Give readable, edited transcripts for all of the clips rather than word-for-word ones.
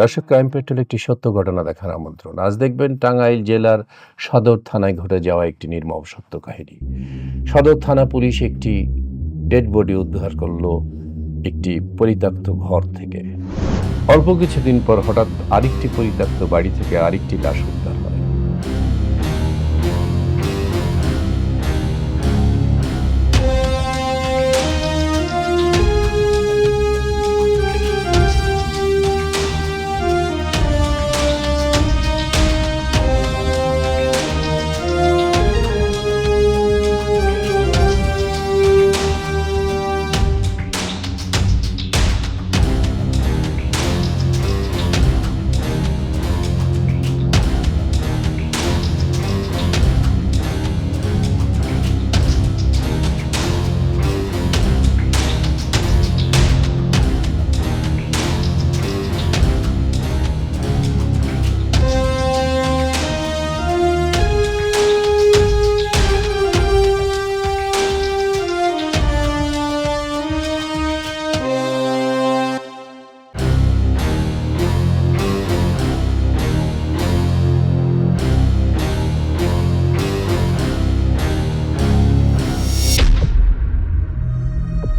দর্শক, crime petrol একটি সত্য ঘটনা দেখার আমন্ত্রণ। আজ দেখবেন টাঙ্গাইল জেলার সদর থানায় ঘটে যাওয়া একটি নির্মম সত্য কাহিনী। সদর থানা পুলিশ একটি ডেড বডি উদ্ধার করলো একটি পরিত্যক্ত ঘর থেকে। অল্প কিছুদিন পর হঠাৎ আরেকটি পরিত্যক্ত বাড়ি থেকে আরেকটি লাশ উদ্ধার হয়।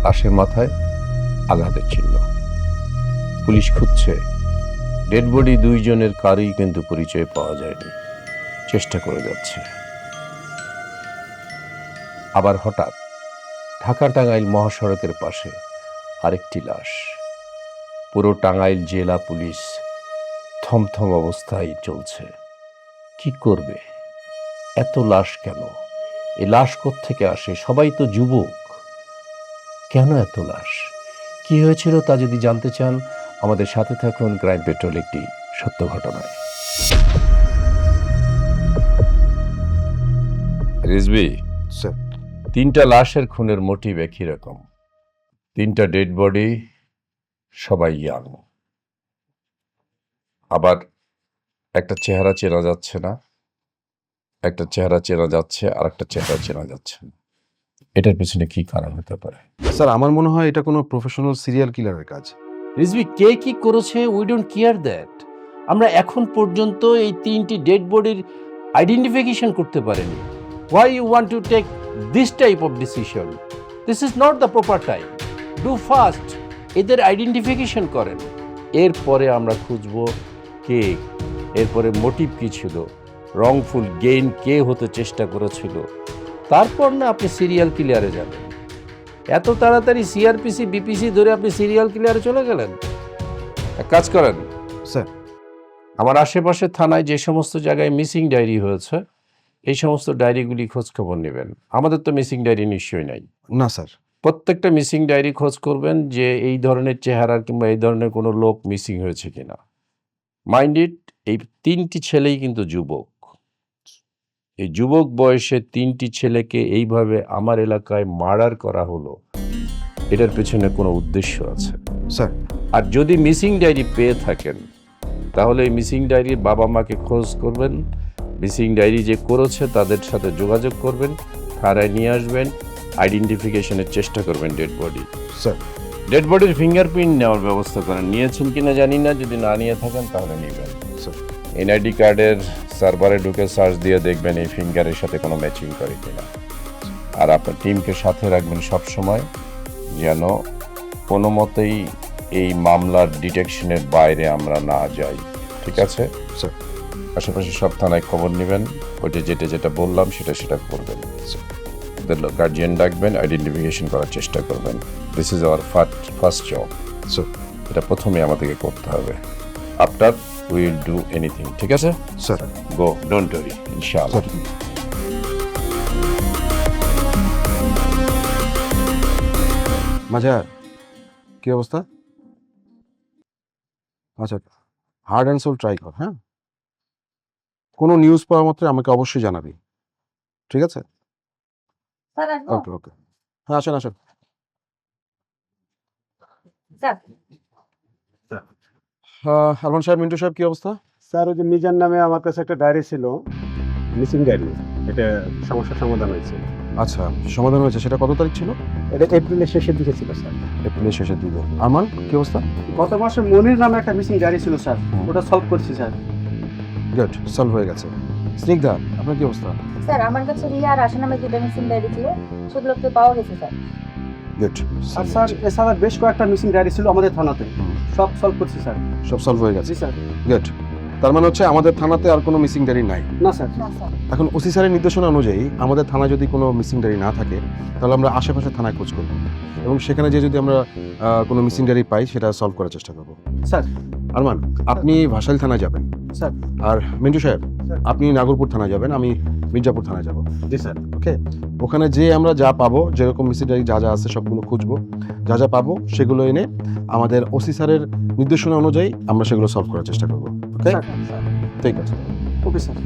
লাশের মাথায় আঘাতের চিহ্ন। পুলিশ খুঁজছে। ডেড বডি দুইজনের কারই কিন্তু পরিচয় পাওয়া যায়নি, চেষ্টা করে যাচ্ছে। আবার হঠাৎ ঢাকা টাঙ্গাইল মহাসড়কের পাশে আরেকটি লাশ। পুরো টাঙ্গাইল জেলা পুলিশ থমথম অবস্থায় চলছে। কি করবে? এত লাশ কেন? এই লাশ কোত্থেকে আসে? সবাই তো যুবক, কেন এত লাশ? কি হয়েছিল তা যদি জানতে চান, আমাদের সাথে থাকুন ক্রাইম পেট্রোল একটি সত্য ঘটনায়। রিজভি স্যার, তিনটা লাশের খুনের মোটিভ একই রকম। তিনটা ডেড বডি, সবাই ইয়াং। আবার একটা চেহারা চেনা যাচ্ছে না, একটা চেহারা চেনা যাচ্ছে, আর একটা চেহারা চেনা যাচ্ছে না। এটার পেছনে কি কারণ হতে পারে? স্যার আমার মনে হয় এটা কোনো প্রফেশনাল সিরিয়াল কিলারের কাজ। রিজভি, কে কি করেছে উই ডোন্ট কেয়ার দ্যাট। আমরা এখন পর্যন্ত এই তিনটি ডেড বডির আইডেন্টিফিকেশন করতে পারিনি। Why you want to take this type of decision? This is not the proper time. Do fast, এদের আইডেন্টিফিকেশন করেন। এরপরে আমরা খুঁজবো কে, এরপরে মোটিভ কী ছিল, রংফুল গেইন কে হতে চেষ্টা করেছিল, তারপর না আপনি সিরিয়াল কিলারে যাবেন। এত তাড়াতাড়ি সিআরপিসি বিপিসি ধরে আপনি সিরিয়াল কিলারে চলে গেলেন। এক কাজ করেন, স্যার, আমার আশেপাশের থানায় যে সমস্ত জায়গায় মিসিং ডায়েরি হয়েছে, এই সমস্ত ডায়েরিগুলি খোঁজ খবর নেবেন। আমাদের তো মিসিং ডায়েরি নিশ্চয়ই নাই। না স্যার। প্রত্যেকটা মিসিং ডায়েরি খোঁজ করবেন যে এই ধরনের চেহারার কিংবা এই ধরনের কোনো লোক মিসিং হয়েছে কিনা। মাইন্ড ইট, এই তিনটি ছেলেই কিন্তু যুবক। এই যুবক বয়সে তিনটি ছেলেকে এইভাবে আমার এলাকায় মার্ডার করা হলো, এটার পেছনে কোনো উদ্দেশ্য আছে। স্যার, আর যদি মিসিং ডায়েরি পেয়ে থাকেন, তাহলে এই মিসিং ডায়েরির বাবা মাকে খোঁজ করবেন। মিসিং ডায়েরি যে করেছে তাদের সাথে যোগাযোগ করবেন, থানায় নিয়ে আসবেন, আইডেন্টিফিকেশনের চেষ্টা করবেন ডেড বডি। স্যার, ডেড বডির ফিঙ্গারপ্রিন্ট নেওয়ার ব্যবস্থা করেন। নিয়েছেন কিনা জানি না, যদি না নিয়ে থাকেন তাহলে নেবেন। স্যার, এনআইডি কার্ডের সার্ভারে ঢুকে সার্চ দিয়ে দেখবেন এই ফিঙ্গারের সাথে কোনো ম্যাচিং করে কিনা। আর আপনার টিমকে সাথে রাখবেন সব সময়, যেন কোনো মতেই এই মামলার ডিটেকশনের বাইরে আমরা না যাই। ঠিক আছে স্যার। আশেপাশে সব থানায় খবর নেবেন, ওইটা যেটা বললাম সেটা করবেন। ওদের গার্জিয়ান ডাকবেন, আইডেন্টিফিকেশন করার চেষ্টা করবেন। This is our first job. Sir, এটা প্রথমে আমাদেরকে করতে হবে। After we will do anything. ঠিক আছে স্যার। গো, ডোন্ট ওয়ারি, ইনশাআল্লাহ। মাঝার কি অবস্থা? আচ্ছা, হার্ড অ্যান্ড সোল ট্রাই কর। হ্যাঁ, কোনো নিউজ পাওয়া মাত্র আমাকে অবশ্যই জানাবি। ঠিক আছে? স্যার আসবো? ওকে ওকে। হ্যাঁ, আসেন আসেন। স্যার আলমান সাহেব, মিন্টু সাহেব, কি অবস্থা? স্যার, ওই যে মিজান নামে আমার কাছে একটা ডায়েরি ছিল, মিসিং ডায়েরি। এটা সমস্যার সমাধান হয়েছে। আচ্ছা, সমাধান হয়েছে। সেটা কত তারিখ ছিল? এটা এপ্রিলের শেষের দিকে ছিল স্যার। এপ্রিলের শেষের দিকে। আরমান, কি অবস্থা? গত মাসে মনির নামে একটা মিসিং ডায়েরি ছিল স্যার, ওটা সলভ করছি স্যার। গুড, সলভ হয়ে গেছে। স্নিগ্ধা, আপনার কি অবস্থা? স্যার আমার কাছে রিয়া আর আশা নামে দুটো মিসিং ডায়েরি ছিল, সেগুলোকে পাওয়া গেছে স্যার। গুড। আর স্যার এছাড়া বেশ কয়েকটা মিসিং ডায়েরি ছিল আমাদের থানাতে, সব সলভ করছি স্যার। সব সলভ হয়ে গেছে। জি স্যার। গুড। তার মানে হচ্ছে আমাদের থানাতে আর কোনো মিসিং ডায়েরি নাই। না স্যার। না স্যার। এখন ওসি স্যারের নির্দেশনা অনুযায়ী আমাদের থানায় যদি কোনো মিসিং ডায়েরি না থাকে তাহলে আমরা আশেপাশের থানায় খোঁজ করব এবং সেখানে যে যদি আমরা কোনো মিসিং ডায়েরি পাই সেটা সলভ করার চেষ্টা করব। স্যার। আরমান, আপনি ভাসাইল থানায় যাবেন। স্যার। আর মিন্টু সাহেব, স্যার। আপনি নাগরপুর থানায় যাবেন, আমি মির্জাপুর থানায় যাব। জি স্যার। ওকে, ওখানে যে আমরা যা পাবো, যেরকম মিসিং ডায়েরি যা যা আছে সবগুলো খুঁজবো, যা যা পাবো সেগুলো এনে আমাদের ওসি স্যারের নির্দেশনা অনুযায়ী আমরা সেগুলো সলভ করার চেষ্টা করব। ওকে, স্যার। স্যার। ঠিক আছে। Okay sir.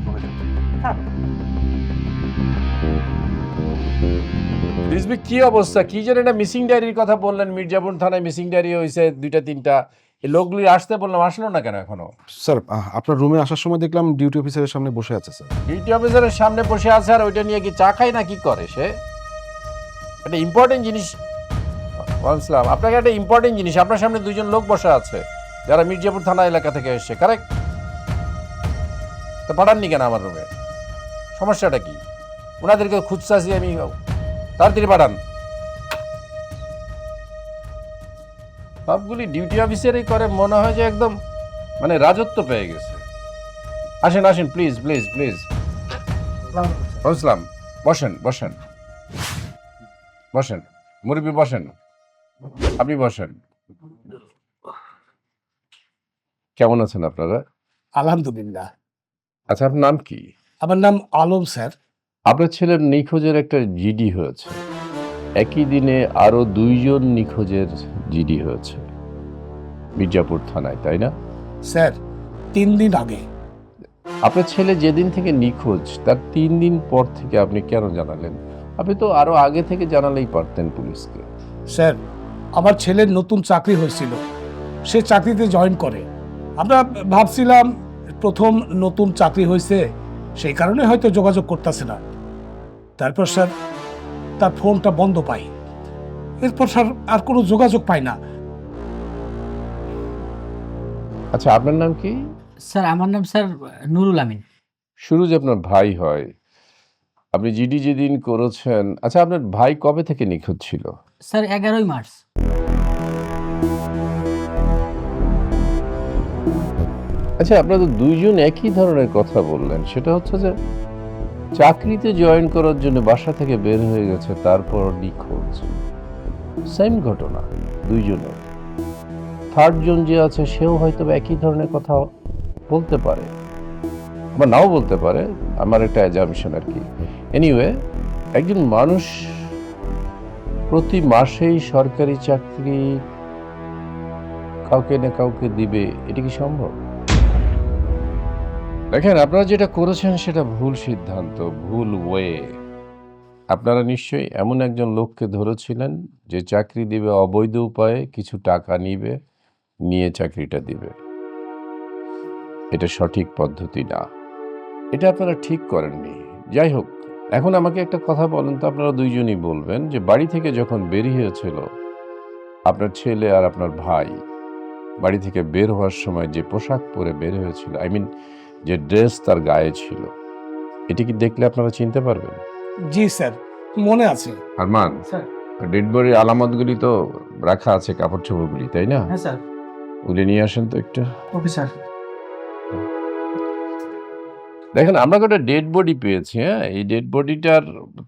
রিজভি, কি অবস্থা? কি যেন একটা মিসিং ডায়েরির কথা বললেন, মির্জাপুর থানায় মিসিং ডায়েরি হয়েছে 2-3টা। এই লোকগুলি আসতে বললাম, আসলো না কেন এখনো? স্যার, আপনার রুমে আসার সময় দেখলাম ডিউটি অফিসারের সামনে বসে আছে স্যার। ডিউটি অফিসারের সামনে বসে আছে আর ওইটা নিয়ে কি চা খায় না কি করে সে? একটা ইম্পর্টেন্ট জিনিস বলছিলাম আপনাকে, একটা ইম্পর্টেন্ট জিনিস, আপনার সামনে দুইজন লোক বসে আছে যারা মির্জাপুর থানা এলাকা থেকে এসছে, কারেক্ট? তো পাঠাননি কেন আমার রুমে? সমস্যাটা কি? ওনাদেরকে খুঁজতেছি আমি, তাড়াতাড়ি পাঠান। সবগুলি ডিউটি অফিসারই করে, মনে হয় যে একদম মানে রাজত্ব পেয়ে গেছে। আসেন আসেন, প্লিজ প্লিজ প্লিজ। বুঝলাম, বসেন বসেন বসেন, মুরব্বী বসেন, আপনি বসেন। কেমন আছেন আপনারা? আলহামদুলিল্লাহ। আচ্ছা, আপনার নাম কি? আমার নাম আলম স্যার। আপনার ছেলের নিখোঁজের একটা জিডি হয়েছে, একই দিনে আরো 2 জন নিখোঁজের জিডি হয়েছে মির্জাপুর থানায়, তাই না? স্যার 3 দিন আগে। আপনার ছেলে যেদিন থেকে নিখোঁজ তার 3 দিন পর থেকে আপনি কেন জানালেন? আপনি তো আরো আগে থেকে জানালেই পারতেন পুলিশকে। স্যার আমার ছেলের নতুন চাকরি হয়েছিল, সে চাকরিতে জয়েন করে। আমরা ভাবছিলাম প্রথম নতুন চাকরি হয়েছে, সেই কারণে হয়তো যোগাযোগ করতেছে না। তারপর স্যার তার ফোনটা বন্ধ পাই, এরপর স্যার আর কোনো যোগাযোগ পাই না। আচ্ছা, আপনার নাম কি? স্যার আমার নাম স্যার নুরুল আমিন। সুরজ আপনার ভাই হয়। আপনি জিডি যেদিন করেছেন, আচ্ছা আপনার ভাই কবে থেকে নিখোঁজ ছিল? স্যার 11ই মার্চ। আচ্ছা, আপনারা 2 জন একই ধরনের কথা বললেন, সেটা হচ্ছে যে চাকরিতে জয়েন করার জন্য বাসা থেকে বের হয়ে গেছে, তারপর নিখোঁজ। সেম ঘটনা 2 জনের। 3rd জন যে আছে সেও হয়তো একই ধরনের কথা বলতে পারে বা নাও বলতে পারে, আমার একটা অ্যাজাম্পশন আর কি। এনিওয়ে, একজন মানুষ প্রতি মাসেই সরকারি চাকরি কাউকে না কাউকে দিবে, এটা কি সম্ভব? দেখেন, আপনারা যেটা করেছেন সেটা ভুল সিদ্ধান্ত, ভুল ওয়ে। আপনারা নিশ্চয়ই এমন একজন লোককে ধরেছিলেন যে চাকরি দিবে অবৈধ উপায়ে, কিছু টাকা নিবে, নিয়ে চাকরিটা দিবে। এটা সঠিক পদ্ধতি না, এটা আপনারা ঠিক করেননি। যাই হোক, এখন আমাকে একটা কথা বলেন তো, আপনারা 2 জনই বলবেন যে বাড়ি থেকে যখন বেরিয়েছিল আপনার ছেলে আর আপনার ভাই, বাড়ি থেকে বের হওয়ার সময় যে পোশাক পরে বের হয়েছিল, আই মিন যে ড্রেস তার গায়ে ছিল, এটি কি দেখলে আপনারা চিনতে পারবেন? জি স্যার, মনে আছে। আরমান, স্যার। ডেড বডির আলামতগুলি তো রাখা আছে, কাপড় চোপড়গুলি, তাই না? হ্যাঁ স্যার। ওগুলি নিয়ে আসেন তো একটু। Okay sir. দেখেন, আমরা একটা ডেড বডি পেয়েছি। হ্যাঁ, এই ডেড বডিটার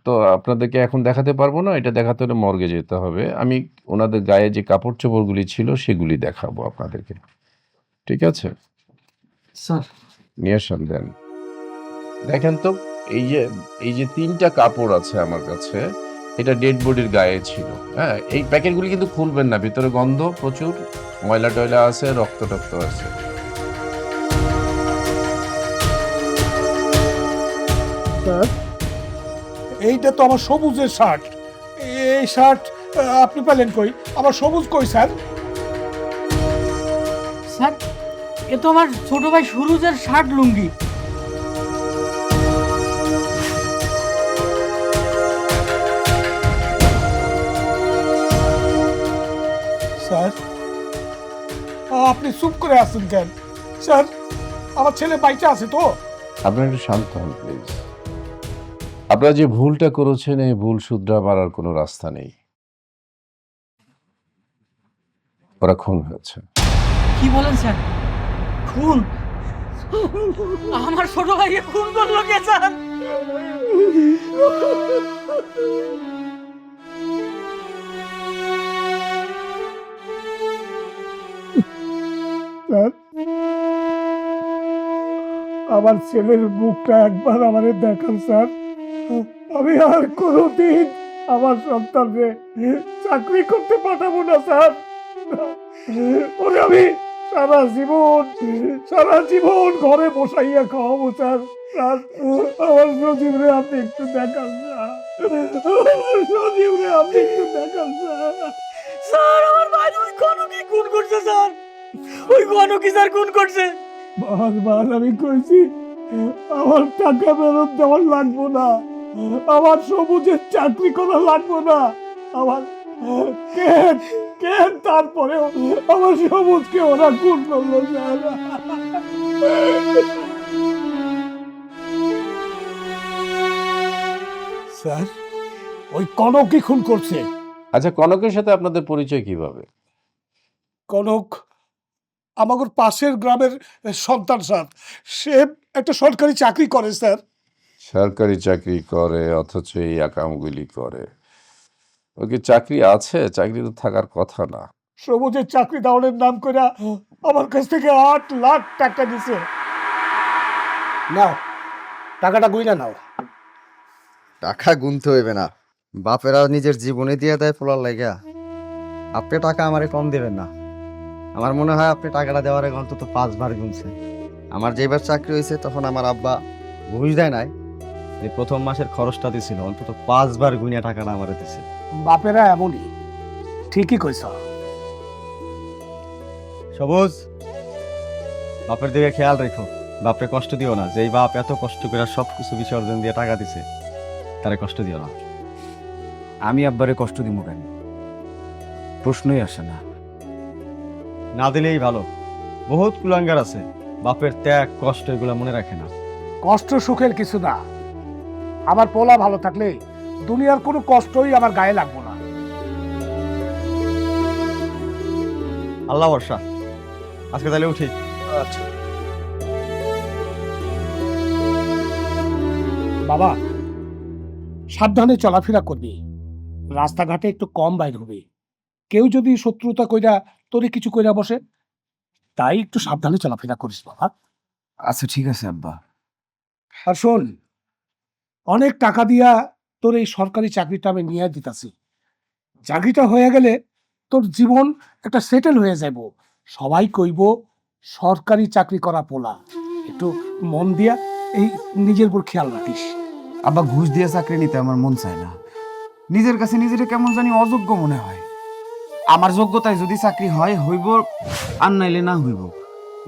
তো আপনাদেরকে এখন দেখাতে পারবো না, এটা দেখাতে হলে মর্গে যেতে হবে। আমি ওনাদের গায়ে যে কাপড় চোপড়গুলি ছিল সেগুলি দেখাবো আপনাদেরকে, ঠিক আছে? স্যার। নিয়ে আসেন, দেন। দেখেন তো, এই যে 3টা কাপড় আছে আমার কাছে, এটা ডেড বডির গায়ে ছিল। হ্যাঁ, এই প্যাকেটগুলি কিন্তু খুলবেন না, ভিতরে গন্ধ প্রচুর, ময়লা টয়লা আছে, রক্ত টক্ত আছে। স্যার এইটা তো আমার সবুজের শার্ট, এই শার্ট আপনি পেলেন কই? আমার সবুজ কই স্যার? স্যার এ তো আমার ছোট ভাই সুরুজের শার্ট লুঙ্গি। চুপ করে আছেন কেন? স্যার, আমার ছেলে বাইচা আছে তো? আপনারা একটু শান্ত হন প্লিজ। আপনারা যে ভুলটা করেছেন এই ভুল শুধরা মারার কোনো রাস্তা নেই। ওরা খুন হয়েছে। কি বলেন স্যার? খুন? আমার ছোট ভাইকে খুন করলো কে স্যার? আমার ছেলের মুখটা একবার আমাদের দেখান স্যার। আমি আর কোনোদিন আমার সন্তানকে চাকরি করতে পাঠাবো না স্যার। ওরে আমি সারা জীবন ঘরে বসাইয়া খাওয়াবো স্যার। স্যার, আমার সজীবরে আপনি একটু দেখান স্যার। আমার সজীবরে আপনি একটু দেখান স্যার। স্যার, আমার ভাই ওই গণকে খুন করছে স্যার। ওই গণকে স্যার খুন করছে। বারবার আমি কইছি আমার টাকা ফেরত দেওয়ার লাগবো না, আমার সবুজের চাকরি করা লাগবো না, আমার কেন কেন তারপরে আমার সবুজকে ওরা খুন করলো স্যার। স্যার, ওই কনকই খুন করছে। আচ্ছা, কনকের সাথে আপনাদের পরিচয় কিভাবে? কনক আমাদের পাশের গ্রামের সন্তান স্যার। সে একটা সরকারি চাকরি করে স্যার। সরকারি চাকরি করে অথচ এই আকামগুলি করে? ওকে চাকরি আছে? চাকরি তো থাকার কথা না। সবুজের চাকরি দেওয়ার নাম করে আমার কাছ থেকে 8 লাখ টাকা দিছে। নাও টাকাটা গুইনা নাও। টাকা গুনতে হইবে না, বাপেরা নিজের জীবনে দিয়ে দেয় পোলার লাইগা। আপনি টাকা আমারে কম দেবেন না। আমার মনে হয় আপনি টাকাটা দেওয়ার আগে অন্তত 5 বার গুনছেন। আমার যেবার চাকরি হয়েছে তখন আমার আব্বা ঘুষ দেয় নাই, যে প্রথম মাসের খরচটা দিছিল অন্তত 5 বার গুনিয়া টাকাটা আমারে দিছে। বাপেরা এমনই, ঠিকই কইছ। সবুজ, বাপের দিকে খেয়াল রেখো, বাপরে কষ্ট দিও না। যেই বাপ এত কষ্ট করে সবকিছু বিসর্জন দিয়ে টাকা দিছে তারে কষ্ট দিও না। আমি আব্বারে কষ্ট দিব কেন? প্রশ্নই আসে না। না দিলেই ভালো। বহুত কুলাঙ্গার আছে বাপের ত্যাগ কষ্ট এগুলা মনে রাখে না। কষ্ট সুখের কিছু না। আমার পোলা ভালো থাকলে দুনিয়ার কোনো কষ্টই আমার গায়ে লাগবো না। আল্লাহ ভরসা। আজকে তাহলে উঠি। আচ্ছা বাবা, সাবধানে চলাফেরা করবি, রাস্তাঘাটে একটু কম বাইর হবি। কেউ যদি শত্রুতা কইরা তোরে কিছু কইরা বসে, তাই একটু সাবধানে চলাফেরা করিস বাবা। আচ্ছা ঠিক আছে আব্বা। আর শোন, অনেক টাকা দিয়া তোর এই সরকারি চাকরিটা আমি নিয়ে দিতাছি। চাকরিটা হয়ে গেলে তোর জীবন একটা সেটেল হয়ে যাব। সবাই কইব সরকারি চাকরি করা পোলা। একটু মন দিয়া এই নিজের উপর খেয়াল রাখিস। আব্বা, ঘুষ দিয়ে চাকরি নিতে আমার মন চায় না। নিজের কাছে নিজের কেমন জানি অযোগ্য মনে হয়। আমার যোগ্যতায় যদি চাকরি হয় হইব, আর নাইলে না হইব।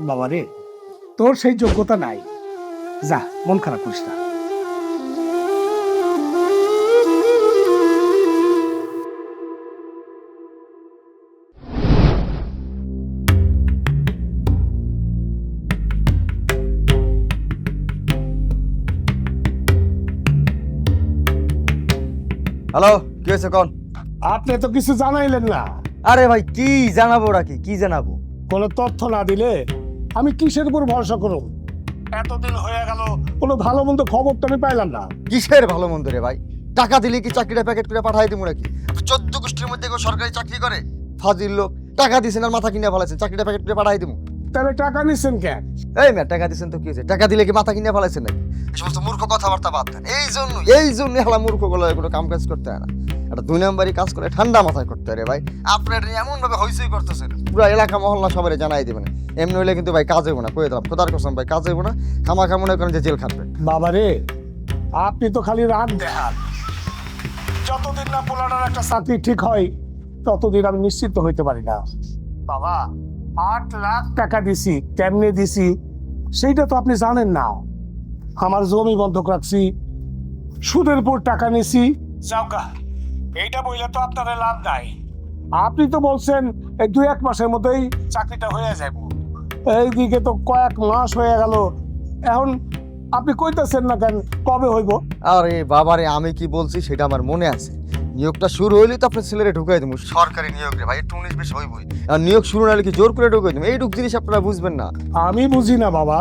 বাবা রে, তোর সেই যোগ্যতা নাই। যা, মন খারাপ করিস না। হ্যালো, কি হয়েছে কোন? আপনি তো কিছু জানাইলেন না। আরে ভাই, কি জানাবো রাখি, কি জানাবো? কোনো তথ্য না দিলে আমি কিসের উপর ভরসা করব? এতদিন হয়ে গেল কোনো ভালো মন্দ খবর তো আমি পাইলাম না। কিসের ভালো মন্দ রে ভাই? টাকা দিলে কি চাকরিটা প্যাকেট করে পাঠাই দিব নাকি? 14 গোষ্ঠীর মধ্যে কেউ সরকারি চাকরি করে? ফাজিল লোক। টাকা দিছেন আর মাথা কিনে ফেলাইছেন, চাকরিটা প্যাকেট করে পাঠাই দিব। তাহলে টাকা নিচ্ছেন কেন? এই মেয়ে, টাকা দিছেন তো কি হয়েছে? টাকা দিলে কি মাথা কিনে ফেলাইছেন নাকি? এই সমস্ত মূর্খ কথাবার্তা বাদ দেন। এই জন্য হালা মূর্খ গুলো কোনো কাম কাজ করতে হয় না। একটা 2 নম্বরই কাজ করে ঠান্ডা মাথায় করতে হয় রে ভাই। আপনার এমন ভাবে হইচই করতেছেন, পুরো এলাকা মহল্লা সবাই জানাই দেবেন। এমনি হইলে কিন্তু ভাই কাজ হইব না, কয়ে দিলাম খোদার কসম ভাই, কাজ হইব না। খামাখা মনে করেন যে জেল খাটবে। বাবা রে, আপনি তো খালি রাত দেখান। যতদিন না পোলাটার একটা চাকরি ঠিক হয় ততদিন আমি নিশ্চিত হইতে পারি না। বাবা, 8 লাখ টাকা দিছি, কেমনে দিছি সেইটা তো আপনি জানেন না। আমার জমি বন্ধক রাখছি, সুদের উপর টাকা নিছি। যাওগা, এইটা বইলে তো আপনার লাভ নাই। আপনি তো বলছেন এই 2-1 মাসের মধ্যেই চাকরিটা হয়ে যাবে। এইদিকে তো কয়েক মাস হয়ে গেল, এখন আপনি কইতেছেন না কেন কবে হইব? আরে বাবারে, আমি কি বলছি সেটা আমার মনে আছে। নিয়োগটা শুরু হইলে তো আপনার ছেলেরে ঢুকাই দেবো, সরকারি নিয়োগ রে ভাই, একটু 19-20 হইবই। আর নিয়োগ শুরু না হলে কি জোর করে ঢুকাই দেবো? এইটুক জিনিস আপনারা বুঝবেন না। আমি বুঝি না বাবা,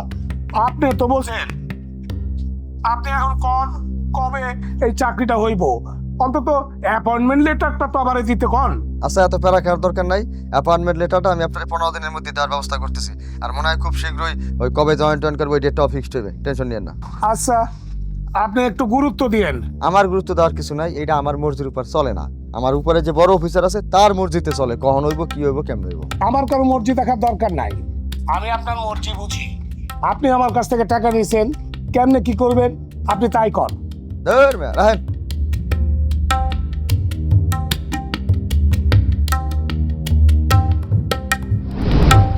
আপনি তো বলছেন। আপনি এখন কোন কবে এই চাকরিটা হইব? অন্তত অ্যাপয়েন্টমেন্ট লেটারটা তো আবার দিতে কোন। আচ্ছা, এত প্যারা খাওয়ার দরকার নাই। অ্যাপয়েন্টমেন্ট লেটারটা আমি আপনার 15 দিনের মধ্যে দেওয়ার ব্যবস্থা করতেছি। আর মনে হয় খুব শীঘ্রই ওই কবে জয়েন করবো ওই ডেটটাও ফিক্সড হবে, টেনশন নিয়েন না। আচ্ছা, আপনি একটু গুরুত্ব দিয়েন। আমার গুরুত্ব দেওয়ার কিছু নাই, এটা আমার মর্জির উপর চলে না। আমার উপরে যে বড় অফিসার আছে তার মর্জিতে চলে, কখন হইব, কি হইব, কেমন হইব। আমার কারো মর্জি দেখার দরকার নাই, আমি আপনার মর্জি বুঝি। আপনি আমার কাছ থেকে টাকা নিয়েছেন, কেমনে কি করবেন আপনি তাই কর। ধর মিয়া, রাহেন।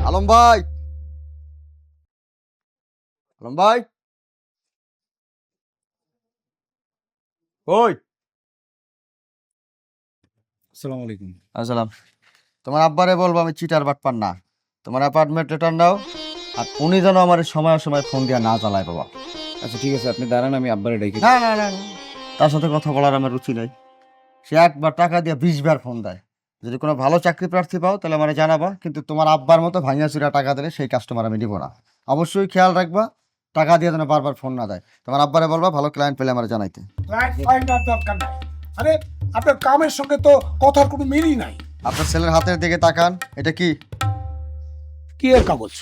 আলম ভাই, আলম ভাই, ওই আসসালামু আলাইকুম। আসসালাম। তোমার আব্বারে বলবো আমি চিটার বাটপার না। তোমার অ্যাপার্টমেন্ট রিটার্ন দাও, আর উনি যেন আমার সময় সময় ফোন দিয়া না চালায় বাবা। আচ্ছা ঠিক আছে, আপনি দাঁড়ান, আমি আব্বারে ডাকি। না না না না, তার সাথে কথা বলার আমার রুচি নাই। সে একবার টাকা দিয়ে 20 বার ফোন দেয়। যদি কোনো ভালো চাকরি প্রার্থী পাও তাহলে আমার জানাবা, কিন্তু তোমার আব্বার মতো ভাঙিয়া চুরা টাকা দিলে সেই কাস্টমার আমি দিব না। অবশ্যই খেয়াল রাখবা টাকা দিয়ে যেন বারবার ফোন না দেয়। তোমার আব্বারে বলবা ভালো ক্লায়েন্ট পেলে আমার জানাইতে। দরকার নাই। আরে আপনার কামের সঙ্গে তো কথার কোনো মিলই নাই। আপনার ছেলের হাতের দিকে তাকান, এটা কি? কি এর কাগজ?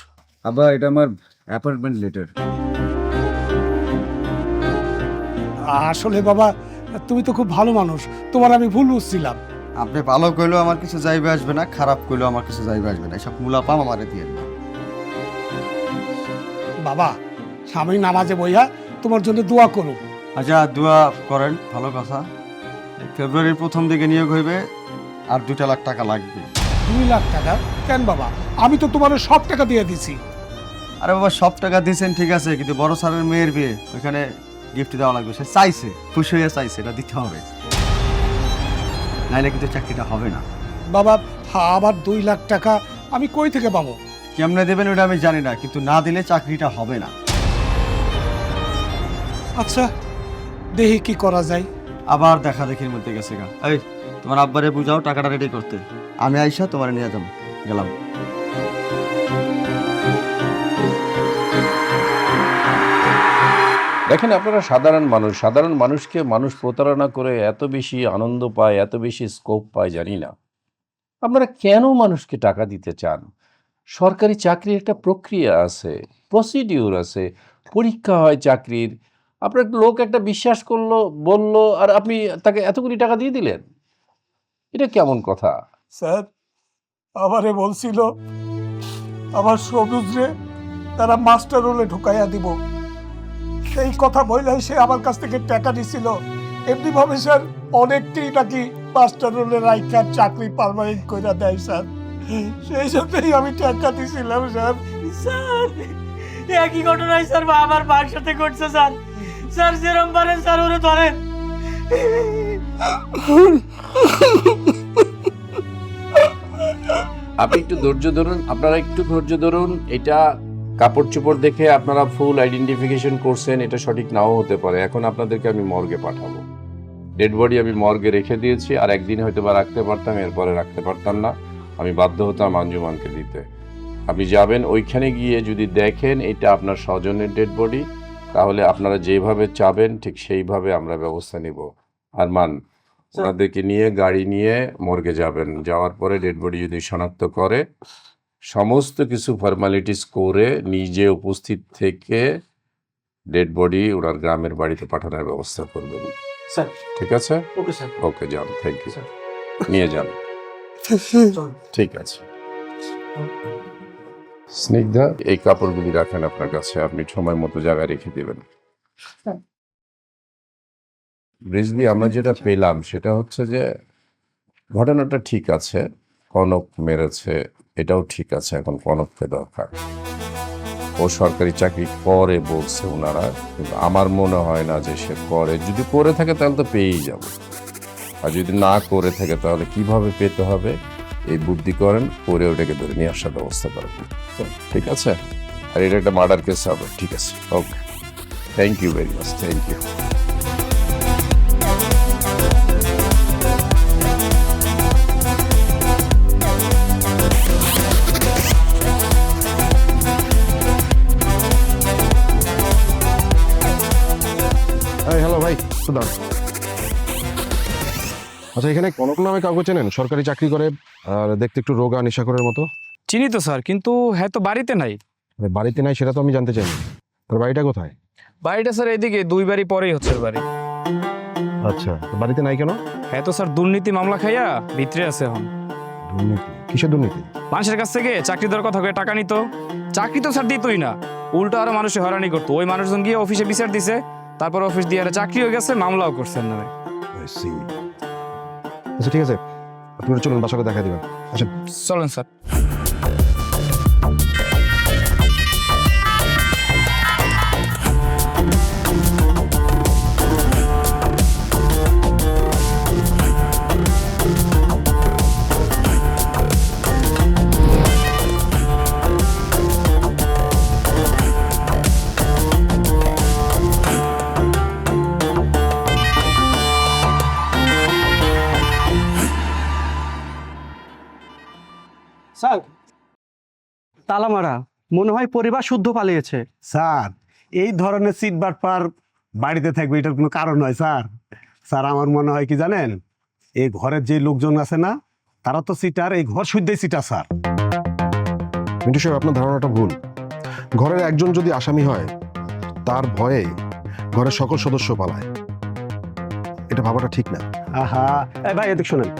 আব্বা, এটা আমার অ্যাপয়েন্টমেন্ট লেটার। আসলে বাবা, তুমি তো খুব ভালো মানুষ, তোমার আমি ভুল বুঝছিলাম। আপনি ভালো কইলেও আমার কিছু যাইবে আসবে না, খারাপ কইলেও আমার কিছু যাইবে আসবে না। এসব মুলাপাম আমারে দিয়ে না। বাবা, স্বামী নামাজে বইয়া তোমার জন্য দোয়া করুন। আচ্ছা, দোয়া করেন, ভালো কথা। ফেব্রুয়ারির প্রথম দিকে নিয়োগ হইবে, আর 2 লাখ টাকা লাগবে। 2 লাখ টাকা? কেন বাবা, আমি তো তোমার সব টাকা দিয়ে দিছি। আরে বাবা, সব টাকা দিয়েছেন ঠিক আছে, কিন্তু বড় স্যারের মেয়ের বিয়ে, ওইখানে গিফট দেওয়া লাগবে। সে চাইছে, খুশি হয়ে চাইছে, এটা দিতে হবে, নাইলে কিন্তু চাকরিটা হবে না। বাবা, আবার 2 লাখ টাকা আমি কই থেকে পাবো? কেমনে দেবেন ওটা আমি জানি না, কিন্তু না দিলে চাকরিটা হবে না। আচ্ছা, দেখি কি করা যায়। আবার দেখা দেখির মধ্যে গেছে গা। এই, তোমার আব্বারে বুঝাও টাকাটা রেডি করতে, আমি আইসা তোমার নিয়ে যাবো। গেলাম। দেখেন, আপনারা সাধারণ মানুষ, সাধারণ মানুষকে মানুষ প্রতারণা করে এত বেশি আনন্দ পায়, এত বেশি স্কোপ পায় জানি না। আপনারা কেন মানুষকে টাকা দিতে চান? সরকারি চাকরির একটা প্রক্রিয়া আছে, প্রসিডিউর আছে, পরীক্ষা হয় চাকরির। আপনার লোক একটা বিশ্বাস করলো, বলল, আর আপনি তাকে এতগুলি টাকা দিয়ে দিলেন, এটা কেমন কথা? স্যার, আমারে বলছিল আমার সবুজরে তারা মাস্টার রোলে ঢুকাইয়া দিব, সেই কথা বললেই সে আমার কাছ থেকে টাকা নিছিল। এমনি ভাবে স্যার অনেকটাই নাকি মাস্টার রোলে রাইখার চাকরি পার্মানেন্ট করে দেয় স্যার, সেই জন্যই আমি টাকা দিছিলাম স্যার। স্যার, একই ঘটনায় স্যার আমার মার সাথে ঘটছে স্যার। স্যার যেরম পারেন স্যার ওরে ধরেন। আপনি একটু ধৈর্য ধরুন, আপনারা একটু ধৈর্য ধরুন। এটা কাপড় চোপড় দেখে আপনারা ফুল আইডেন্টিফিকেশন করছেন, এটা সঠিক নাও হতে পারে। এখন আপনাদেরকে আমি মর্গে পাঠাবো, ডেড বডি আমি মর্গে রেখে দিয়েছি। আর একদিন হয়তো বা রাখতে পারতাম, এরপরে রাখতে পারতাম না, আমি বাধ্য হতাম আঞ্জুমানকে দিতে। আপনি যাবেন, ওইখানে গিয়ে যদি দেখেন এটা আপনার স্বজনের ডেড বডি, তাহলে আপনারা যেভাবে চাবেন ঠিক সেইভাবে আমরা ব্যবস্থা নিব। আরমান, ওনাদেরকে নিয়ে গাড়ি নিয়ে মর্গে যাবেন, যাওয়ার পরে ডেড বডি যদি শনাক্ত করে, সমস্ত কিছু ফর্মালিটিস করে নিজে উপস্থিত থেকে ডেড বডি ওনার গ্রামের বাড়িতে পাঠানোর ব্যবস্থা করবেন। স্যার, ঠিক আছে? ওকে স্যার। ওকে, যান, থ্যাংক ইউ। স্যার। নিয়ে যান। ঠিক আছে। স্নিগ্ধা, এই কাপড়গুলি রাখেন আপনার কাছে, আপনি সময় মতো জায়গায় রেখে দেবেন। রিজলি, আমরা যেটা পেলাম সেটা হচ্ছে যে ঘটনাটা ঠিক আছে, কনক মেরেছে, এটাও ঠিক আছে। এখন কনককে দরকার, ও সরকারি চাকরি করে বলছে ওনারা, কিন্তু আমার মনে হয় না যে সে করে। যদি করে থাকে তাহলে তো পেয়েই যাব, আর যদি না করে থাকে তাহলে কিভাবে পেতে হবে এই বুদ্ধি করেন, পরে ওটাকে ধরে নিয়ে আসার ব্যবস্থা করেন, ঠিক আছে? আর এটা একটা মার্ডার কেস হবে, ঠিক আছে? Okay, thank you very much, thank you. Hello ভাই, সুদান। আচ্ছা, এখানে কনক নামে কাউকে চেনেন? সরকারি চাকরি করে আর দেখতে একটু রোগা নেশাখোরের মতো। চিনি তো স্যার, কিন্তু হ্যাঁ তো বাড়িতে নাই। আরে বাড়িতে নাই সেটা তো আমি জানতে চাইনি, তোর বাড়িটা কোথায়? বাড়িটা স্যার এদিকে, 2 বাড়ি পরেই হচ্ছে ওর বাড়ি। আচ্ছা, তো বাড়িতে নাই কেন? হ্যাঁ তো স্যার দুর্নীতি মামলা খাইয়া ভিতরে আছে এখন। দুর্নীতি? কিসের দুর্নীতি? মানুষের কাছ থেকে চাকরি দেওয়ার কথা কয়ে টাকা নিত, চাকরি তো স্যার দিতই না, উল্টো আরো মানুষের হয়রানি করতো। ওই মানুষজন গিয়ে অফিসে বিচার দিছে, তারপর অফিস দিয়ে আর চাকরি হয়ে গেছে, মামলাও করছেন নামে। I see. আচ্ছা ঠিক আছে, আপনারা চলুন, বাসাকে দেখা দিবেন। আচ্ছা চলেন স্যার। স্যার, তালা মারা, মনে হয় পরিবার শুদ্ধ পালিয়েছে। স্যার, এই ধরনের সিট বাটপার বাড়িতে থাকবে এটার কোনো কারণ নয় স্যার। স্যার, আমার মনে হয় কি জানেন, এই ঘরের যে লোকজন আছে না, তারা তো সিটার, এই ঘর শুদ্ধই সিটার স্যার। মিন্টু সাহেব, আপনার ধারণাটা ভুল। ঘরের একজন যদি আসামি হয়, তার ভয়ে ঘরের সকল সদস্য পালায়, এটা ভাবাটা ঠিক না। আহা, এই ভাই এদিক শোনেন,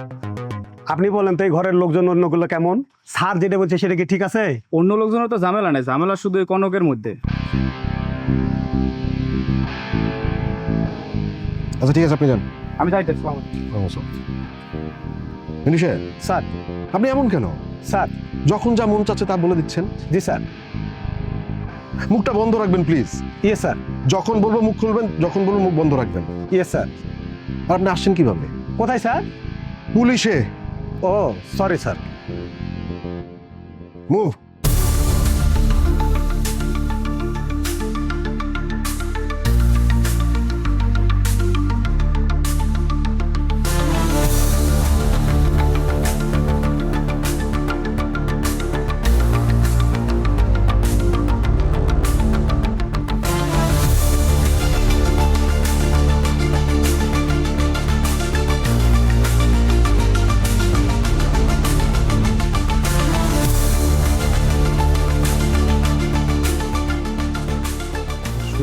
আপনি বলেন তো এই ঘরের লোকজন অন্যগুলো কেমন? স্যার যেটা বলছে সেটা কি ঠিক আছে? অন্য লোকজনের তো ঝামেলা নেই, ঝামেলা শুধু এই কনকের মধ্যে। আচ্ছা ঠিক আছে, আপনি যান। আমি যাইতেছি। মিন্টু সাহেব, স্যার। আপনি এমন কেন? স্যার। যখন যা মন চাচ্ছে তা বলে দিচ্ছেন। জি স্যার। মুখটা বন্ধ রাখবেন প্লিজ। ইয়ে স্যার। যখন বলবো মুখ খুলবেন, যখন বলবো মুখ বন্ধ রাখবেন। ইয়ে স্যার। আর আপনি আসছেন কিভাবে? কোথায় স্যার? পুলিশে। ও সরি স্যার। মুভ।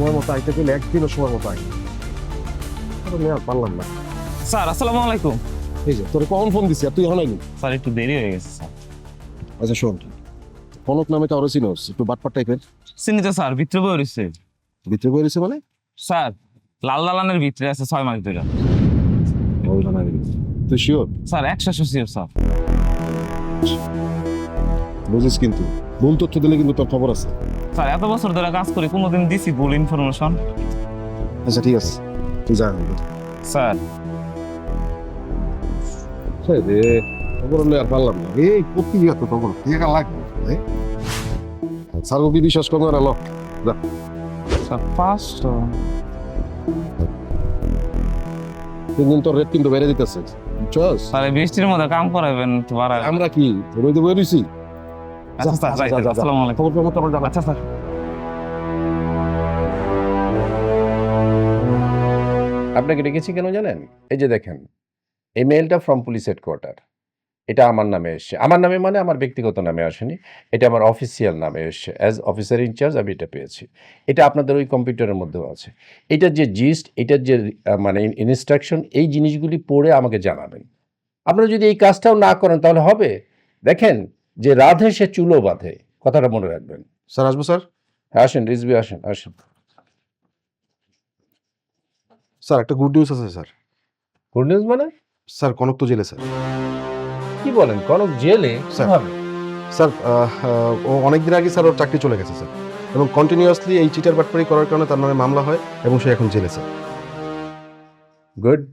সময় মতো আইতে গেলে একদিনও সময় মতো আই আর পারলাম না। স্যার আসসালামু আলাইকুম। এই যে তোর কখন ফোন দিছি আর তুই এখন আইনি? স্যার একটু দেরি হয়ে গেছে স্যার। আচ্ছা শোন, কনক নামে কারো চিনোস? একটু বাটপার টাইপের। চিনি তো স্যার, ভিতরে বই রয়েছে। ভিতরে বই রয়েছে মানে? স্যার লাল দালানের ভিতরে আছে 6 মাস ধরে। তুই শিওর? Sir 100% sure sir. বুঝিস, কিন্তু ভুল তথ্য দিলে কিন্তু তোর খবর আছে। স্যার এত বছর ধরে কাজ করি, কোনোদিন দিছি ভুল ইনফরমেশন? আচ্ছা ঠিক আছে, তুই যা। স্যার খবর হলে আর পারলাম না। এই প্রতিনিয়ত খবর টাকা লাগবে। স্যার ওকে বিশ্বাস করবো না। লো যা। স্যার 500। 3 দিন তোর রেট কিন্তু বেড়ে দিতেছে, বুঝছস? স্যার এই বৃষ্টির মধ্যে কাম করাবেন একটু বাড়ায়। আমরা কি রইতে বই রইছি? আচ্ছা স্যার, আসসালামু আলাইকুম। খবর খবর তোমরা জানা। আচ্ছা স্যার। আপনাকে ডেকেছি কেন জানেন? এই যে দেখেন, এই মেইলটা ফ্রম পুলিশ হেডকোয়ার্টার, এটা আমার নামে এসছে। আমার নামে মানে আমার ব্যক্তিগত নামে আসেনি, এটা আমার অফিসিয়াল নামে এসছে। অ্যাজ অফিসার ইনচার্জ আমি এটা পেয়েছি। এটা আপনাদের ওই কম্পিউটারের মধ্যেও আছে। এটার যে জিস্ট, এটার যে মানে ইনস্ট্রাকশন, এই জিনিসগুলি পড়ে আমাকে জানাবেন। আপনারা যদি এই কাজটাও না করেন তাহলে হবে। দেখেন, যে রাধে সে চুলো বাঁধে, কথাটা মনে রাখবেন। স্যার আসবো স্যার? হ্যাঁ আসেন, রিজভি আসেন, আসেন। স্যার একটা গুড নিউজ আছে স্যার। গুড নিউজ মানে? স্যার কনক তো জেলে স্যার। কি বলেন, কনক জেলে? স্যার। কিভাবে? স্যার ও অনেকদিন আগে স্যার ওর চাকরি চলে গেছে স্যার, এবং কন্টিনিউয়াসলি এই চিটার বাটপারি করার কারণে তার নামে মামলা হয় এবং সে এখন জেলে sir. Good,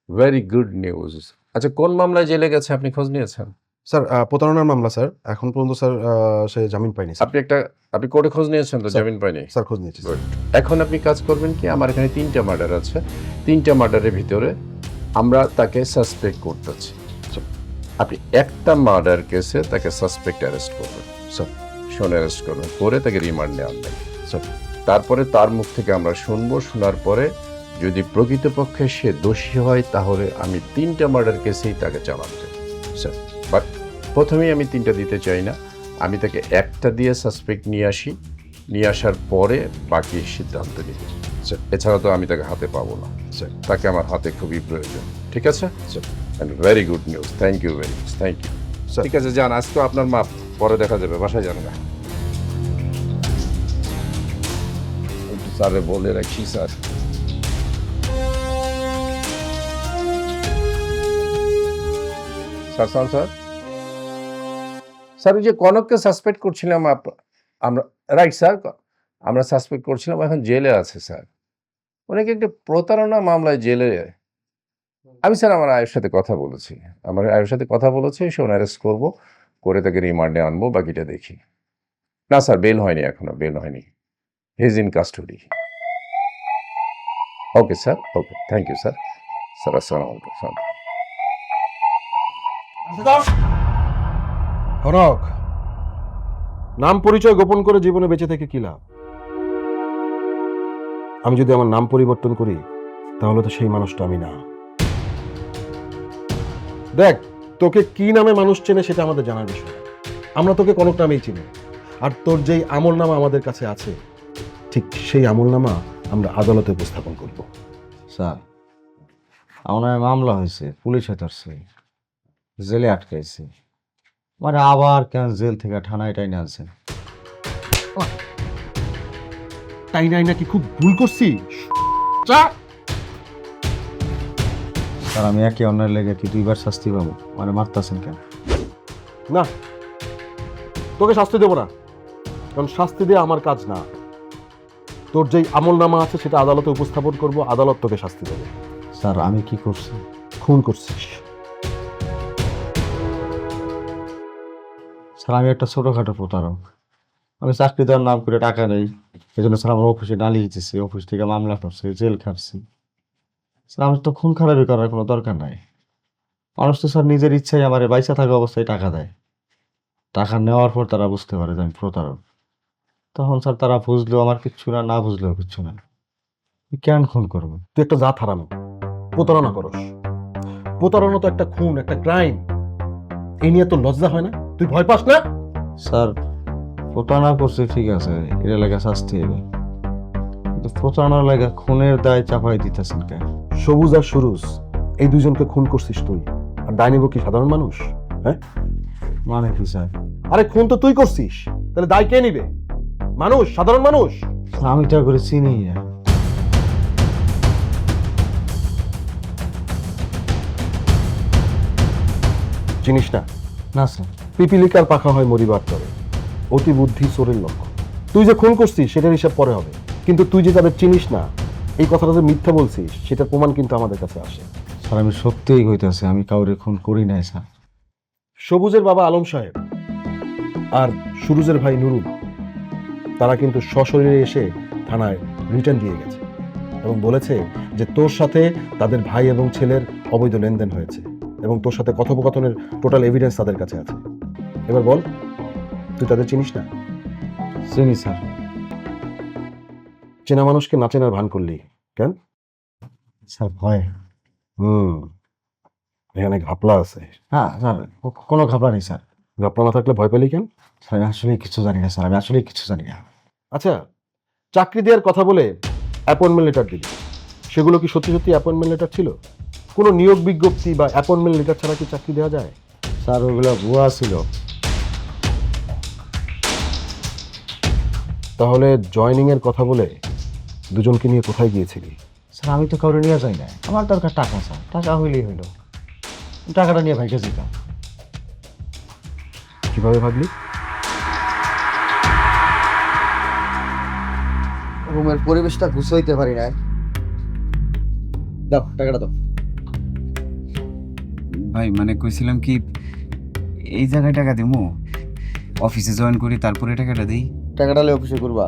very good news. আচ্ছা, কোন মামলায় জেলে গেছে আপনি খোঁজ নিয়েছেন? স্যার প্রতারণার মামলা স্যার, এখন পর্যন্ত স্যার সে জামিন পায়নি স্যার। আপনি কোর্টে খোঁজ নিয়েছেন তো? স্যার। জামিন পাইনি? স্যার খোঁজ নিয়েছি স্যার। এখন আপনি কাজ করবেন কি, আমার এখানে 3টা মার্ডার আছে, 3টা মার্ডারের ভিতরে আমরা তাকে সাসপেক্ট করতেছি। আপনি একটা মার্ডার কেসে তাকে সাসপেক্ট অ্যারেস্ট করবেন স্যার। অ্যারেস্ট করবেন, করে তাকে রিমান্ডে আনবেন স্যার। তারপরে তার মুখ থেকে আমরা শুনবো, শোনার পরে যদি প্রকৃতপক্ষে সে দোষী হয় তাহলে আমি 3টা মার্ডার কেসেই তাকে চালান দেব স্যার। বাট প্রথমেই আমি 3টা দিতে চাই না, আমি তাকে একটা দিয়ে সাসপেক্ট নিয়ে আসি, নিয়ে আসার পরে বাকি সিদ্ধান্ত নিই স্যার। এছাড়া তো আমি তাকে হাতে পাবো না স্যার, তাকে আমার হাতে খুবই প্রয়োজন। ঠিক আছে sir? And very good news, thank you very much, thank you sir. ঠিক আছে, যান, আজকে আপনার মাপ, পরে দেখা যাবে, বাসায় যান না। স্যারে বলে রাখছি sir. Sir sir sir sir, ওই যে কনককে সাসপেক্ট করছিলাম আমরা, রাইট স্যার, আমরা সাসপেক্ট করছিলাম, এখন জেলে আছে স্যার। অনেকে একটা প্রতারণা মামলায় জেলে। আমি স্যার আমার আয়ের সাথে কথা বলেছি, সে অ্যারেস্ট করবো, করে তাকে রিমান্ডে আনবো, বাকিটা দেখি। না স্যার, বেল হয়নি, এখনো বেল হয়নি, he is in custody. Okay sir, okay, thank you sir. Sir আসসালামু আলাইকুম। হরক, নাম পরিচয় গোপন করে জীবনে বেঁচে থেকে কি লাভ? আমি যদি আমার নাম পরিবর্তন করি তাহলে তো সেই মানুষটা আমি না। দেখ, তোকে কি নামে মানুষ চেনে সেটা আমাদের জানার বিষয় না। আমরা তোকে কনক নামেই চিনি, আর তোর যেই আমলনামা আমাদের কাছে আছে ঠিক সেই আমলনামা আমরা আদালতে উপস্থাপন করব। স্যার, আমার নামে মামলা হয়েছে, পুলিশে ধরছে, জেলে আটকাইছে, মানে আবার কেন জেল থেকে থানায় টাইনে আনছেন। তাই নাই নাকি খুব ভুল করছি? স্যার, আমি একই অন্যায় লেগে কি 2বার শাস্তি পাবো? মানে মারতেছেন কেন? না, তোকে শাস্তি দেবো না, কারণ শাস্তি দেওয়া আমার কাজ না। তোর যেই আমলনামা আছে সেটা আদালতে উপস্থাপন করব, আদালত তোকে শাস্তি দেবে। স্যার, আমি কি করছি? খুন করছিস। স্যার, আমি একটা ছোটোখাটো প্রতারক। আমি চাকরি দেওয়ার নাম করে টাকা নেই, এই জন্য স্যার আমার অফিসে নালিয়ে দিতেছি, অফিস থেকে মামলা করছে, জেল খাটছি। স্যার, আমার তো খুন খারাপি করার কোনো দরকার নাই। মানুষ তো স্যার নিজের ইচ্ছায় আমার বাইসা থাকা অবস্থায় টাকা দেয়। টাকা নেওয়ার পর তারা বুঝতে পারে যে আমি প্রতারক। তখন স্যার তারা বুঝলেও আমার কিচ্ছু না, না বুঝলেও কিচ্ছু না। কেন খুন করবো? তুই একটা জাত হারামি, প্রতারণা করস। প্রতারণা তো একটা খুন, একটা ক্রাইম। এই নিয়ে তো লজ্জা হয় না? তুই ভয় পাস না? স্যার, প্রতারণা করছে ঠিক আছে, এর এলাকা শাস্তি হবে, কিন্তু প্রতারণার লাগা খুনের দায় চাপাই দিতেছেন কেন? সবুজ আর সুরুজ এই দুজনকে খুন করছিস তুই, আর দায় কি সাধারণ মানুষ? হ্যাঁ, মানে কি স্যার? আরে খুন তো তুই করছিস, তাহলে দায় কে নিবে? মানুষ, সাধারণ মানুষ। আমি তো করে চিনি না। চিনিস না? না স্যার। পিপিলিকার পাখা হয় মরিবার তরে, অতি বুদ্ধি চোরের লক্ষ্য। তুই যে খুন করছিস সেটার হিসাব পরে হবে, কিন্তু তুই যে তাদের চিনিস না, এই কথাটা যে মিথ্যা বলছিস সেটার প্রমাণ কিন্তু আমাদের কাছে আসে। স্যার, আমি সত্যিই কইতাছি আমি কাউরে খুন করি নাই স্যার। সবুজের বাবা আলম সাহেব আর সুরুজের ভাই নুরুল, তারা কিন্তু সশরীরে এসে থানায় রিটার্ন দিয়ে গেছে এবং বলেছে যে তোর সাথে তাদের ভাই এবং ছেলের অবৈধ লেনদেন হয়েছে এবং তোর সাথে কথোপকথনের টোটাল এভিডেন্স তাদের কাছে আছে। এবার বল, তুই তাদের চিনিস না? চিনি স্যার। চেনা মানুষকে না চেনার ভান করলি কেন? স্যার, ভয়। এখানে ঘাপলা আছে। হ্যাঁ স্যার, কোনো ঘাবড়া নেই স্যার। ঘাপলা না থাকলে ভয় পেলি কেন? স্যার, আমি আসলে কিছু জানি না স্যার, আমি আসলে কিছু জানি না। আচ্ছা, চাকরি দেওয়ার কথা বলে অ্যাপয়েন্টমেন্ট লেটার দিলি, সেগুলো কি সত্যি সত্যি অ্যাপয়েন্টমেন্ট লেটার ছিল? কোনো নিয়োগ বিজ্ঞপ্তি বা অ্যাপয়েন্টমেন্ট লেটার ছাড়া কি চাকরি দেওয়া যায়? স্যার, ওগুলো ভুয়া ছিল। তাহলে জয়নিং এর কথা বলে দুজনকে নিয়ে কোথায় গিয়েছিলি? স্যার, আমি তো কাউরে নিয়ে যাই না, আমার দরকার টাকা স্যার, টাকা হইলেই হইল, টাকাটা নিয়ে ভাইকে যেতাম। কিভাবে ভাবলি? রুমের পরিবেশটা গুছাইতে পারি না। দাও টাকাটা দাও। ভাই মানে কইছিলাম কি এই জায়গায় টাকা দিমু অফিসে জয়েন করি তারপরে টাকাটা দিই। টাকাটা লে অফিসে করবা,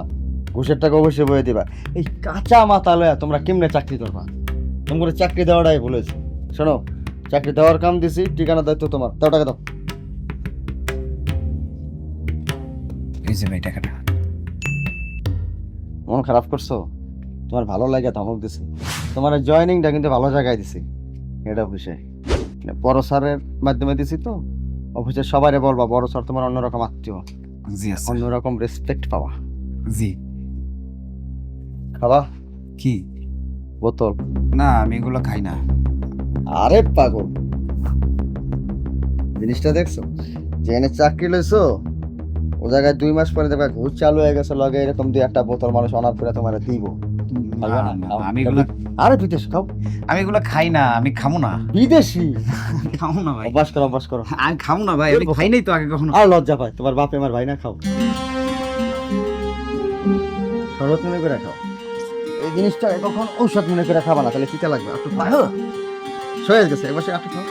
ঘুষের টাকা অবশ্যই বয়ে দিবা। এই কাঁচা মাথা লয়া তোমরা কেমনে চাকরি করবা? তোমার চাকরি দেওয়াটাই বলেছি। শোনো, চাকরি দেওয়ার কাম দিছি, ঠিকানা দায়িত্ব তোমার। দাও টাকা দাও। এই যে ভাই টাকাটা। মন খারাপ করছো? তোমার ভালো লাগে ধমক দিছি। তোমার জয়েনিংটা কিন্তু ভালো জায়গায় দিছি, এটা অফিসে বড় স্যারের মাধ্যমে দিছি। তো অফিসের সবাই বলবা বড় স্যার তোমার অন্যরকম আত্মীয়, জি আচ্ছা। অন্যরকম রেসপেক্ট পাওয়া। জি। খাবা কি? বোতল? না আমি এগুলো খাই না। আরে পাগল, জিনিসটা দেখছো? যেখানে চাকরি লইছো ও জায়গায় 2 মাস পরে দেখবা ঘুষ চালু হয়ে গেছে, লগে এরকম 2-1টা বোতল মানুষ অনার করে তোমার দিব। না, না, আমি এগুলো আরে বিদেশ খাও। আমি এগুলো খাই না, আমি খামো না। বিদেশি খামো না ভাই। অভ্যাস করো, অভ্যাস করো। আমি খামো না ভাই, আমি খাই নাই তো আগে কখনো। আর লজ্জা পায়, তোমার বাপে আমার ভাই না, খাও। শরবত মনে করে খাও। এই জিনিসটা কখন ঔষধ মনে করে খাবা না, তাহলে চিটা লাগবে। একটু পায় সয়ে গেছে, এবার সে একটু খাও।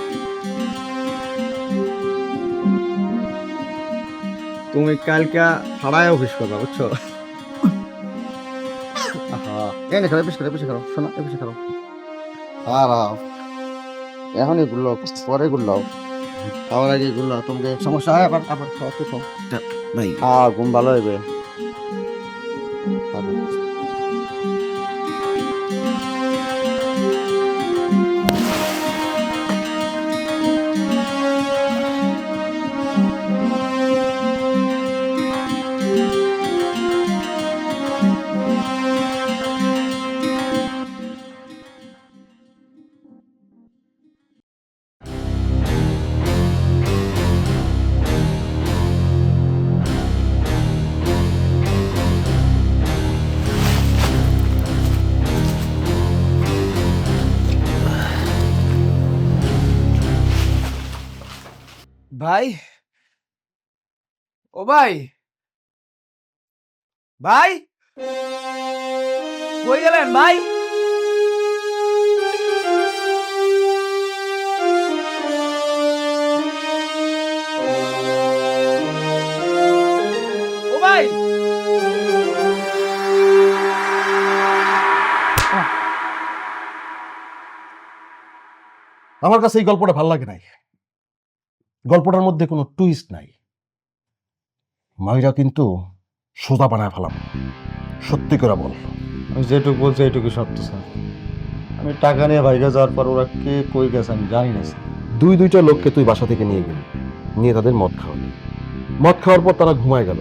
তুমি কালকে ছাড়াই অফিস করবা, বুঝছো? এনে খাও, এপিসে খাও, শোনো, এপিসে খাও। আর এখনই গুলো, পরে গুলো খাওয়ার আগে গুলো, তোমাকে সমস্যা হয় আবার আবার খাও, একটু খাও ভাই। ঘুম ভালো হইবে। ভাই, ও ভাই, ভাই কই গেলেন ভাই? ও ভাই, আমার কাছে এই গল্পটা ভালো লাগে নাই। গল্পটার মধ্যে কোনো টুইস্ট নাই। মাইরা কিন্তু সোজা বানায় ফেলাম। সত্যি করে বল। আমি যেটুকু বলছি এইটুকু সত্য স্যার। আমি টাকা নিয়ে বাইরে যাওয়ার পর ওরা কে কই গেছে আমি জানি না স্যার। 2-2টা লোককে তুই বাসা থেকে নিয়ে গেলি, নিয়ে তাদের মদ খাওয়ালি। মদ খাওয়ার পর তারা ঘুমায় গেল,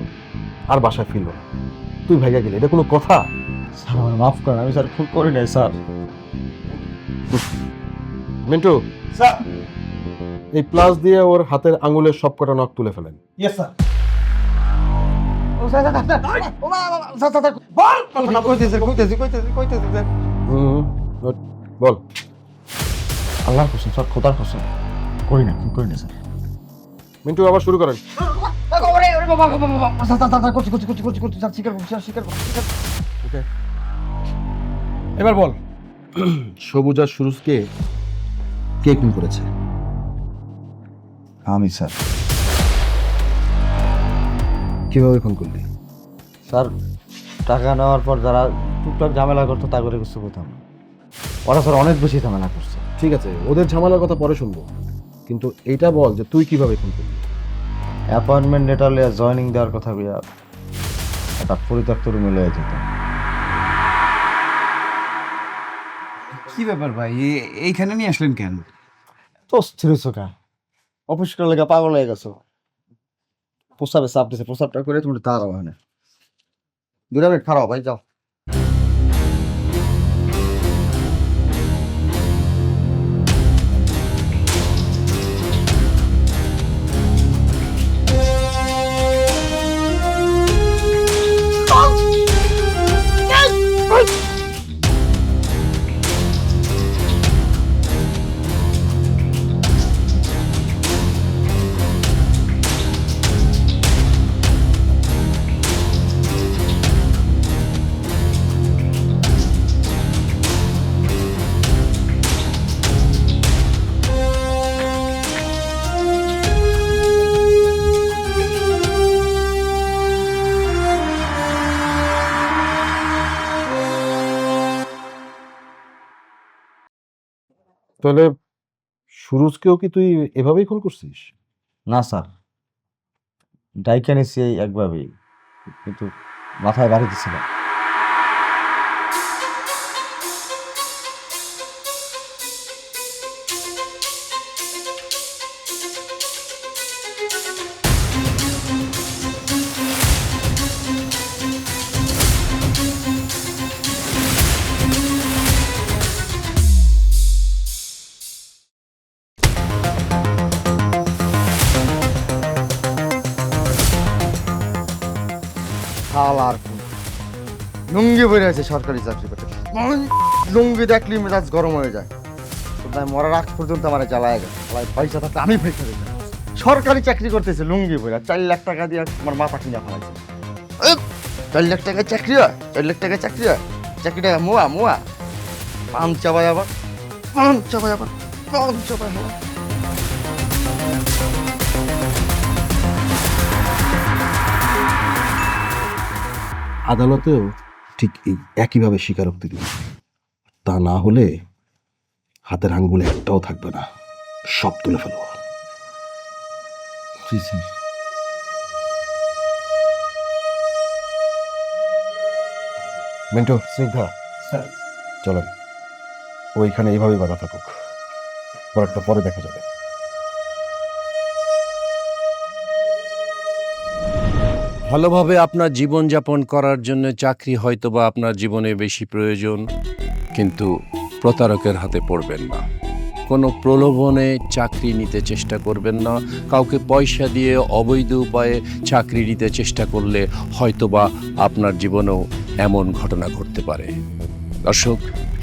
আর বাসায় ফিরল না। তুই ভাইয়া গেলি, এটা কোনো কথা? স্যার আমার মাফ করেন, আমি স্যার খুব করি নাই স্যার। মিন্টু স্যার। এই প্লাস দিয়ে ওর হাতের আঙুলের সবকটা নখ তুলে ফেলেন। Yes sir. ও স্যার স্যার ও স্যার স্যার বল কইতেছি স্যার। বল। আল্লাহর কসম স্যার, খোদার কসম করি না স্যার। মিন্টু আবার শুরু করেন। ওকে, এবার বল। সবুজ আর সুরজকে কে খুন করেছে? আমি স্যার। কিভাবে খুন করলি? স্যার টাকা নেওয়ার পর যারা টুকটাক ঝামেলা করতো তা করে কিছু বলতাম না। ওরা স্যার অনেক বেশি ঝামেলা করছে। ঠিক আছে, ওদের ঝামেলার কথা পরে শুনবো, কিন্তু এইটা বল যে তুই কিভাবে খুন করলি? অ্যাপয়েন্টমেন্ট লেটার লিয়া জয়েনিং দেওয়ার কথা বিয়া একটা পরিত্যক্ত রুমে লয়ে যেত। কি ব্যাপার ভাই, এইখানে নিয়ে আসলেন কেন? তো স্থির চোখা অফিস করে লেগে পাগল হয়ে গেছো। প্রস্তাবে চাপ দিছে, প্রস্তাবটা করে তুমি দাঁড়াও, ওখানে 2 মিনিট খারাপ ভাই, যাও। তাহলে সুরজকেও কি তুই এভাবেই খুন করছিস? না স্যার, ডাইকা নিছি এই একভাবেই, কিন্তু মাথায় বাড়ি দিছিলাম। শালার পুত, লুঙ্গি বেড়ে আছে সরকারি চাকরি করতে। লুঙ্গি দেখলি মেজাজ গরম হয়ে যায়। কোথায় মরার আগ পর্যন্ত আমার জ্বালায় গেছে। পয়সা থাকলে আমি পয়সা দিই। সরকারি চাকরি করতেছে লুঙ্গি বেড়ে, 4 লাখ টাকা দিয়ে আমার মাথা কিনে ফেলাইছে। 4 লাখ টাকায় চাকরি হয়? 4 লাখ টাকায় চাকরি হয়? চাকরিটা মোয়া মোয়া, পান চাবাই আবার, পান চাবাই আবার, পান চাবাই আবার। আদালতেও ঠিক এই একইভাবে স্বীকারোক্তি দিবে। তা না হলে হাতের আঙ্গুলে একটাও থাকবে না, সব তুলে ফেলবো। জি স্যার। মিন্টু, স্নিগ্ধা, চলেন, ওইখানে এইভাবেই বাধা থাকুক, পরেরটা পরে দেখা যাবে। ভালোভাবে আপনার জীবনযাপন করার জন্য চাকরি হয়তোবা আপনার জীবনে বেশি প্রয়োজন, কিন্তু প্রতারকের হাতে পড়বেন না। কোনো প্রলোভনে চাকরি নিতে চেষ্টা করবেন না। কাউকে পয়সা দিয়ে অবৈধ উপায়ে চাকরি নিতে চেষ্টা করলে হয়তোবা আপনার জীবনেও এমন ঘটনা ঘটতে পারে। দর্শক,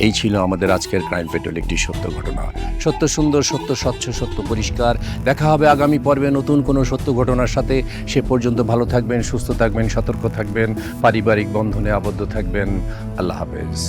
এই ছিল আমাদের আজকের ক্রাইম পেট্রোল, একটি সত্য ঘটনা। সত্য সুন্দর, সত্য স্বচ্ছ, সত্য পরিষ্কার। দেখা হবে আগামী পর্বে নতুন কোনো সত্য ঘটনার সাথে। সে পর্যন্ত ভালো থাকবেন, সুস্থ থাকবেন, সতর্ক থাকবেন, পারিবারিক বন্ধনে আবদ্ধ থাকবেন। আল্লাহ হাফেজ।